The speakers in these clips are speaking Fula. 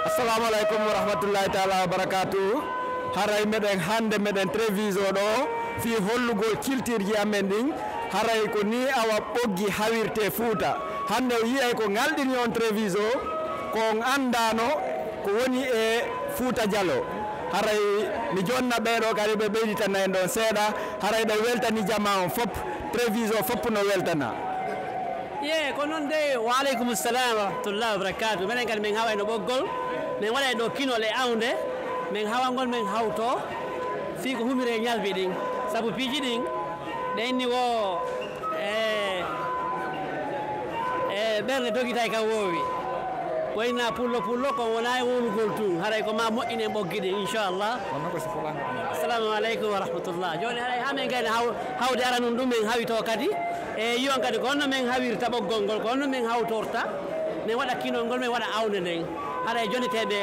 Assalamu alaikum wa rahmatullahi ta'ala wa barakatuh. Haray meden hande meden télévision do fi hollugol kiltirji amen din haray ko ni awa boggi hawirte Fouta hande o yi'ay ko ngaldini on télévision ko andano ko woni e Fouta Jallo haray mi jonna ɓeɗo kadi ɓe ɓeyditana en ɗon seeɗa haray ɗe weltani jama on fop télévision fop no weltana ye ko noon de wa aleykum salam wa rahmatullahi wa barakatuh minen kadi min hawa no ɓoggol min waɗa ɗo kinol e awnde min hawangol min hawto fi ko humire ñalbi ɗin saabu piiji ɗin ɗe inni wo ɓerde dogitay kam woowi wayna pullo ko wona e wonugol tun haray ko ma moƴƴine ɓoggi ɗin inchallah assalamu aleykum wa rahmatullah joni haray ha min gayni hawde ara nun ɗum min hawito kadi e yiyon kadi ko honno min hawirta ɓoggol ngol ko honno min hawtorta min waɗa kinol ngol min waɗa awde nden haray joniteɓe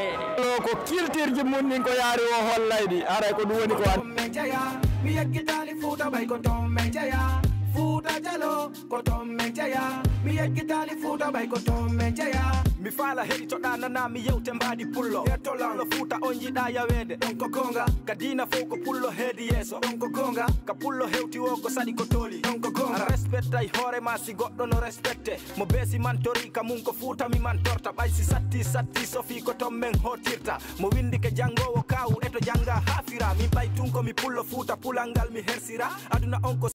ko kiltirji mum ɗin ko yaari o hollayɗi haray ko ɗum woni ko an mi yeggitali Fouta bay ko ton men jeya Fouta Jallo ko ton men jeya mi yeggitali Fouta bay ko ton men jeya mi faala heɗitoɗa nana mi yewte mbaɗi pullo hettolallo Fouta on jiiɗa yawede ɗon ko gonga ka dina fof ko pullo heedi yeeso ɗon ko gonga ka pullo hewti o ko saɗi ko tooli ɗon ko gonga respectay hoorema si goɗɗo no respecte mo beesi mantori ka mum ko Fouta mi mantorta ɓay si satti sofi ko ton men hotirta mo windi ke jangowo kawu eto janga ha fira min ɓay tun komi pullo Fouta pulal ngal mi hersira aduna on ko